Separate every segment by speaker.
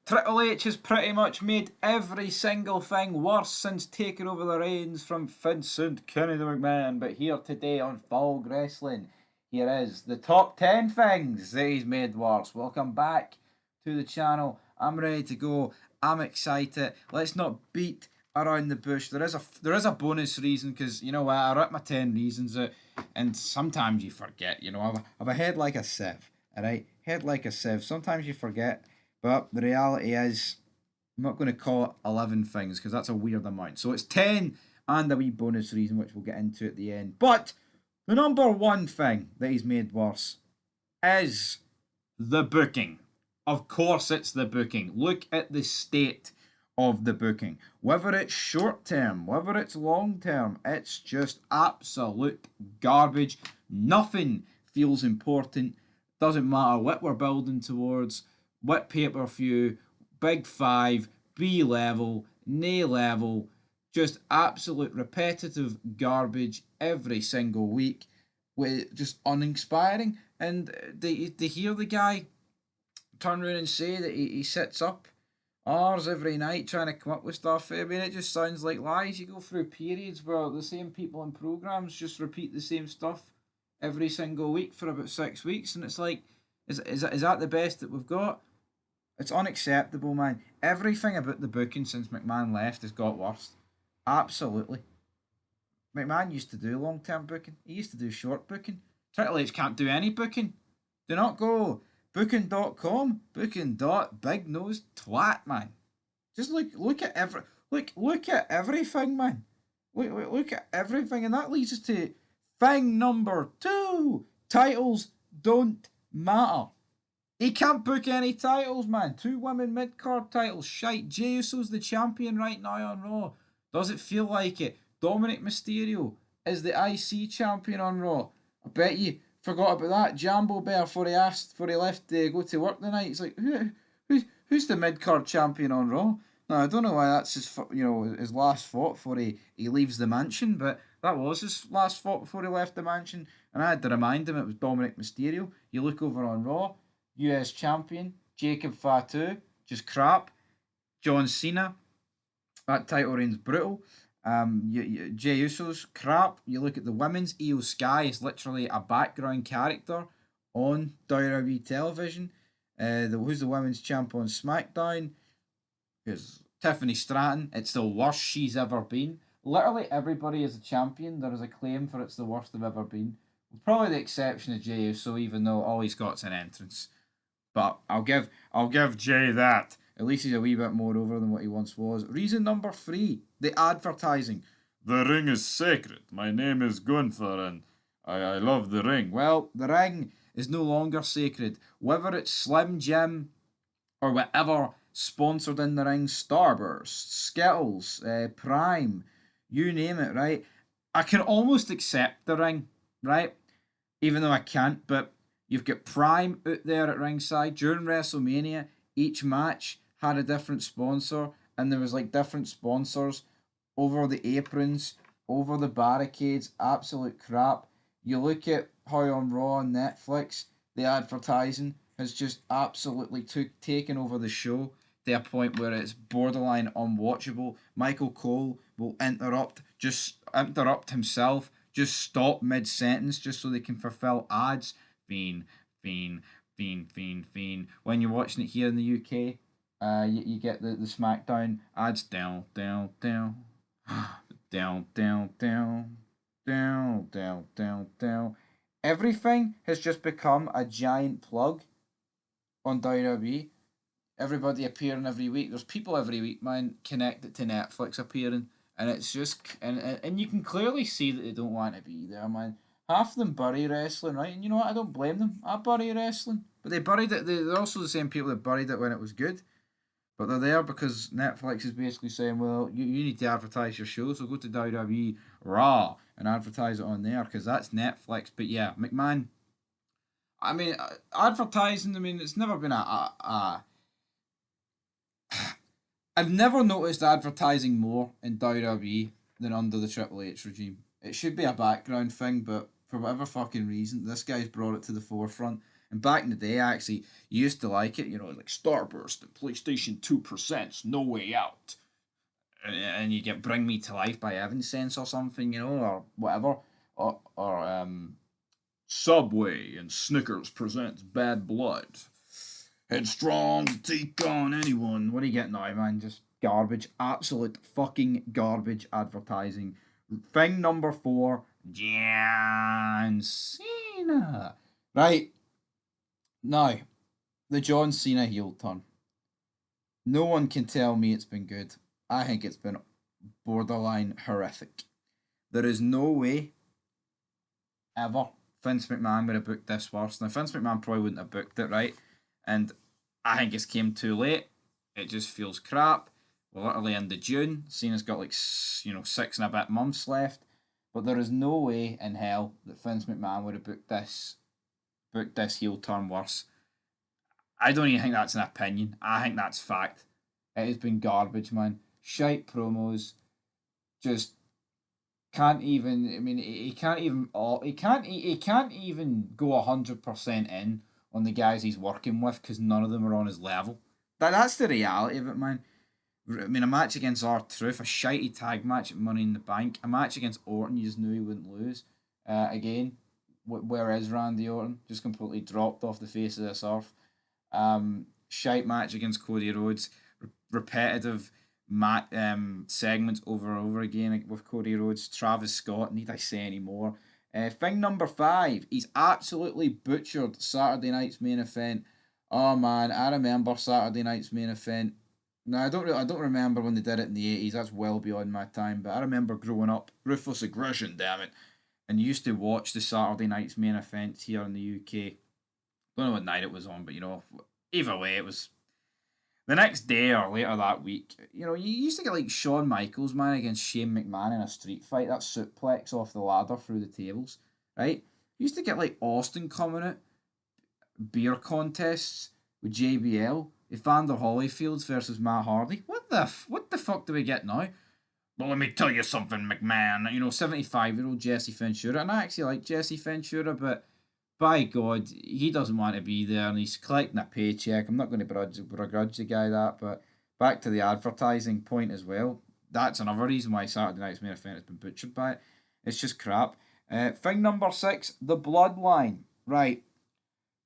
Speaker 1: Triple H has pretty much made every single thing worse since taking over the reins from Vincent Kennedy McMahon. But here today on Fog Wrestling, here is the top 10 things that he's made worse. Welcome back to the channel. I'm ready to go. I'm excited. Let's not beat around the bush. There is a bonus reason because you know what, I ripped my 10 reasons out, and sometimes you forget. You know, I've a head like a sieve. All right, head like a sieve. Sometimes you forget. But the reality is, I'm not going to call it 11 things because that's a weird amount. So it's 10 and a wee bonus reason, which we'll get into at the end. But the number one thing that he's made worse is the booking. Of course, it's the booking. Look at the state of the booking. Whether it's short term, whether it's long term, it's just absolute garbage. Nothing feels important. Doesn't matter what we're building towards. What pay-per-view, Big Five, B level, nay level, just absolute repetitive garbage every single week, with just uninspiring. And they hear the guy turn around and say that he sits up hours every night trying to come up with stuff. I mean, it just sounds like lies. You go through periods where the same people in programs just repeat the same stuff every single week for about 6 weeks, and it's like, is that the best that we've got? It's unacceptable, man. Everything about the booking since McMahon left has got worse. Absolutely. McMahon used to do long-term booking. He used to do short booking. Triple H can't do any booking. Do not go booking.com. Big nose twat, man. Just look at look at everything, man. Look at everything, and that leads us to thing number 2. Titles don't matter. He can't book any titles, man. 2 women mid-card titles. Shite. Jey Uso's the champion right now on Raw. Does it feel like it? Dominic Mysterio is the IC champion on Raw. I bet you forgot about that. Jambo Bear before he left to go to work the night. He's like, who's the mid-card champion on Raw? Now, I don't know why that's his last fought before he leaves the mansion, but that was his last fought before he left the mansion. And I had to remind him it was Dominic Mysterio. You look over on Raw. US champion, Jacob Fatu, just crap. John Cena, that title reign's brutal. Jey Uso's crap. You look at the women's, Io Sky is literally a background character on WWE television. Who's the women's champ on SmackDown? Because Tiffany Stratton, it's the worst she's ever been. Literally everybody is a champion. There is a claim for it's the worst they've ever been. With probably the exception of Jey Uso, even though all he's got's an entrance. But I'll give Jay that. At least he's a wee bit more over than what he once was. Reason number 3, the advertising. The ring is sacred. My name is Gunther and I love the ring. Well, the ring is no longer sacred. Whether it's Slim Jim or whatever sponsored in the ring, Starburst, Skittles, Prime, you name it, right? I can almost accept the ring, right? Even though I can't, but you've got Prime out there at ringside. During WrestleMania, each match had a different sponsor, and there was like different sponsors over the aprons, over the barricades. Absolute crap. You look at how on Raw and Netflix, the advertising has just absolutely taken over the show to a point where it's borderline unwatchable. Michael Cole will interrupt himself, just stop mid-sentence just so they can fulfill ads. Fiend. When you're watching it here in the UK, you get the SmackDown ads down. Everything has just become a giant plug on WWE. Everybody appearing every week. There's people every week, man, connected to Netflix appearing, and it's just and you can clearly see that they don't want to be there, man. Half of them bury wrestling, right? And you know what? I don't blame them. I bury wrestling. But they buried it. They're also the same people that buried it when it was good. But they're there because Netflix is basically saying, well, you need to advertise your show, so go to WWE Raw and advertise it on there because that's Netflix. But yeah, McMahon, I mean, advertising, I mean, it's never been I've never noticed advertising more in WWE than under the Triple H regime. It should be a background thing, but for whatever fucking reason, this guy's brought it to the forefront. And back in the day, I actually used to like it, like Starburst and PlayStation 2%, No Way Out. And you get Bring Me to Life by Evanescence or something, or whatever. Or Subway and Snickers presents Bad Blood. Headstrong to take on anyone. What are you getting now, man? Just garbage. Absolute fucking garbage advertising. Thing number 4, John Cena. Right. Now, the John Cena heel turn. No one can tell me it's been good. I think it's been borderline horrific. There is no way ever Vince McMahon would have booked this worse. Now, Vince McMahon probably wouldn't have booked it, right? And I think it's came too late. It just feels crap. We're literally into June. Cena's got 6 and a bit months left. But there is no way in hell that Vince McMahon would have booked this heel turn worse. I don't even think that's an opinion. I think that's fact. It has been garbage, man. Shite promos. Just can't even. I mean, he can't even. He can't even go 100% in on the guys he's working with because none of them are on his level. That's the reality of it, man. I mean, a match against R-Truth, a shitey tag match at Money in the Bank, a match against Orton, you just knew he wouldn't lose. Again, where is Randy Orton? Just completely dropped off the face of this earth. Shite match against Cody Rhodes, repetitive segments over and over again with Cody Rhodes. Travis Scott, need I say any more? Thing number 5, he's absolutely butchered Saturday night's main event. Oh man, I remember Saturday night's main event. No, I don't remember when they did it in the 80s. That's well beyond my time. But I remember growing up, Ruthless Aggression, damn it, and used to watch the Saturday night's main events here in the UK. Don't know what night it was on, but either way, it was the next day or later that week. You used to get like Shawn Michaels, man, against Shane McMahon in a street fight. That suplex off the ladder through the tables, right? You used to get like Austin coming out, beer contests with JBL, Evander Holyfields versus Matt Hardy. What the fuck do we get now? Well, let me tell you something, McMahon. 75-year-old Jesse Ventura, and I actually like Jesse Ventura, but by God, he doesn't want to be there, and he's collecting a paycheck. I'm not going to begrudge the guy that, but back to the advertising point as well. That's another reason why Saturday Night's main event has been butchered by it. It's just crap. Thing number 6, the Bloodline. Right.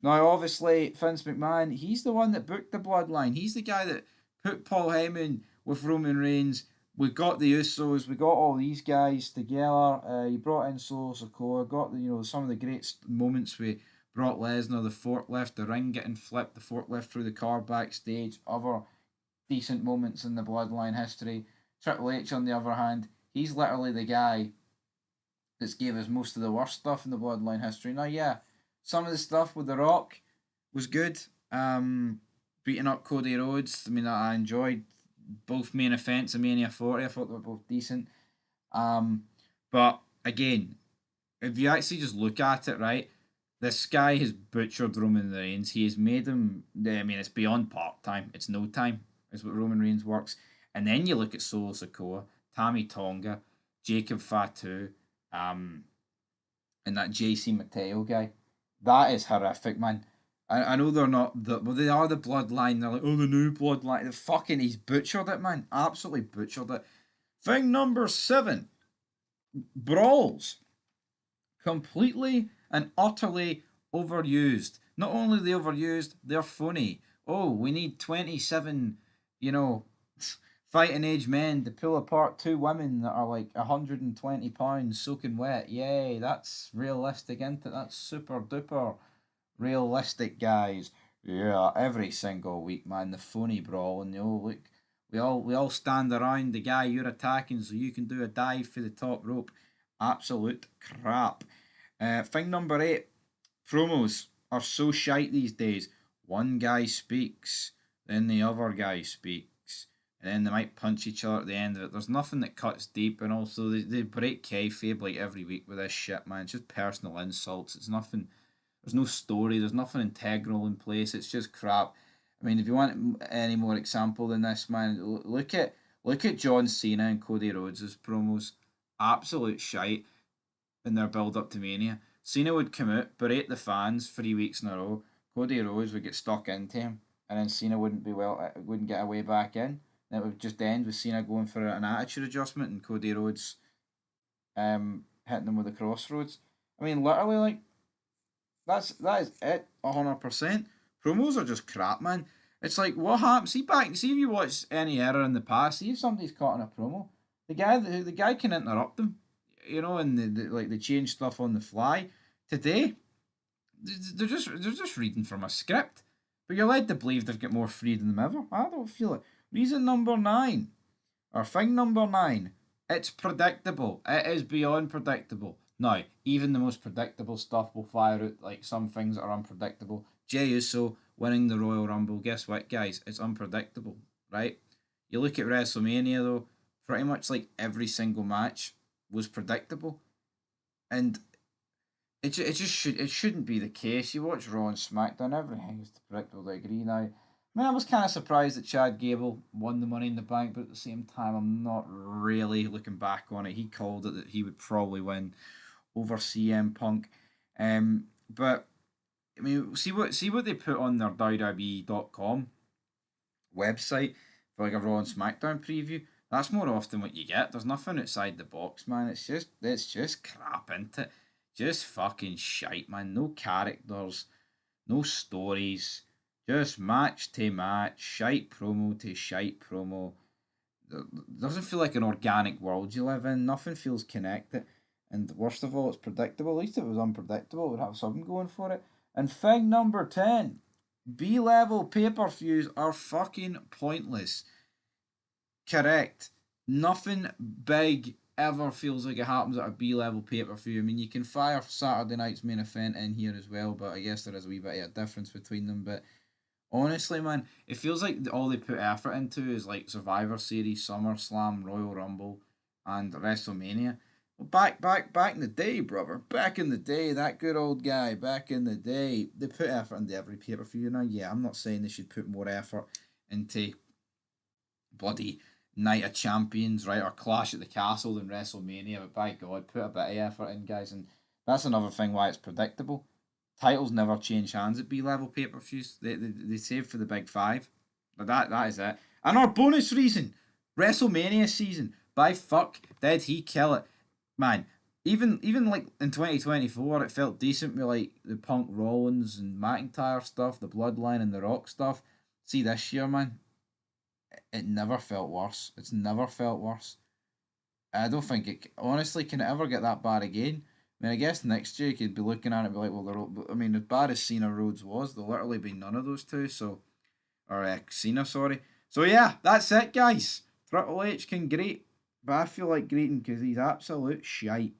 Speaker 1: Now, obviously, Vince McMahon, he's the one that booked the Bloodline. He's the guy that put Paul Heyman with Roman Reigns. We got the Usos. We got all these guys together. He brought in Solo Sikoa. Got some of the great moments with Brock Lesnar, the forklift, the ring getting flipped, the forklift through the car backstage. Other decent moments in the Bloodline history. Triple H, on the other hand, he's literally the guy that's gave us most of the worst stuff in the Bloodline history. Now, yeah, some of the stuff with The Rock was good. Beating up Cody Rhodes. I mean, I enjoyed both main events of Mania 40. I thought they were both decent. But again, if you actually just look at it, right, this guy has butchered Roman Reigns. He has made him. I mean, it's beyond part time. It's no time. Is what Roman Reigns works. And then you look at Solo Sikoa, Tammy Tonga, Jacob Fatu, and that JC Mateo guy. That is horrific, man. I know they're not they are the Bloodline. They're like, oh, the new Bloodline. He's butchered it, man. Absolutely butchered it. Thing number 7, brawls. Completely and utterly overused. Not only are they overused, they're funny. Oh, we need 27, fighting age men to pull apart 2 women that are like 120 pounds soaking wet. Yay, that's realistic, isn't it? That's super duper realistic, guys. Yeah, every single week, man. The phony brawl, and look, we all stand around the guy you're attacking so you can do a dive for the top rope. Absolute crap. Thing number 8, promos are so shite these days. One guy speaks, then the other guy speaks, and then they might punch each other at the end of it. There's nothing that cuts deep, and also they break kayfabe like every week with this shit, man. It's just personal insults. It's nothing. There's no story. There's nothing integral in place. It's just crap. I mean, if you want any more example than this, man, look at John Cena and Cody Rhodes' promos. Absolute shite in their build up to Mania. Cena would come out, berate the fans 3 weeks in a row, Cody Rhodes would get stuck into him, and then Cena wouldn't get away back in. And it would just end with Cena going for an attitude adjustment and Cody Rhodes hitting them with the crossroads. I mean, literally, like that is it, 100%. Promos are just crap, man. It's like what happens. See if you watch any era in the past. See if somebody's caught in a promo. The guy can interrupt them, and they change stuff on the fly. Today, they're just reading from a script, but you're led to believe they've got more freedom than ever. I don't feel it. Reason number 9, or thing number 9. It's predictable. It is beyond predictable. Now, even the most predictable stuff will fire out like some things that are unpredictable. Jey Uso winning the Royal Rumble. Guess what, guys? It's unpredictable, right? You look at WrestleMania though, pretty much like every single match was predictable, and it shouldn't be the case. You watch Raw and SmackDown, everything is predictable. I agree now. I mean, I was kind of surprised that Chad Gable won the Money in the Bank, but at the same time, I'm not really looking back on it. He called it that he would probably win over CM Punk. But I mean, see what they put on their WWE.com website for like a Raw and SmackDown preview. That's more often what you get. There's nothing outside the box, man. It's just crap, isn't it? Just fucking shite, man. No characters, no stories. Just match to match, shite promo to shite promo. Doesn't feel like an organic world you live in. Nothing feels connected. And worst of all, it's predictable. At least if it was unpredictable, it would have something going for it. And thing number 10, B-level pay-per-views are fucking pointless. Correct. Nothing big ever feels like it happens at a B-level pay-per-view. I mean, you can fire Saturday night's main event in here as well, but I guess there is a wee bit of a difference between them. But honestly, man, it feels like all they put effort into is like Survivor Series, SummerSlam, Royal Rumble, and WrestleMania. Well, back in the day, brother. Back in the day, that good old guy. Back in the day, they put effort into every pay per view. Now, yeah, I'm not saying they should put more effort into bloody Night of Champions, right, or Clash at the Castle than WrestleMania. But by God, put a bit of effort in, guys, and that's another thing why it's predictable. Titles never change hands at B-level pay-per-views. They save for the big 5. But that is it. And our bonus reason, WrestleMania season. By fuck, did he kill it. Man, even like in 2024, it felt decent with like the Punk Rollins and McIntyre stuff, the Bloodline and the Rock stuff. See this year, man, it never felt worse. It's never felt worse. I don't think it, honestly, can it ever get that bad again? I mean, I guess next year you could be looking at it and be like, well, I mean, as bad as Cena Rhodes was, there'll literally be none of those two. So, or Cena, sorry. So yeah, that's it, guys. Triple H can greet, but I feel like greeting because he's absolute shite.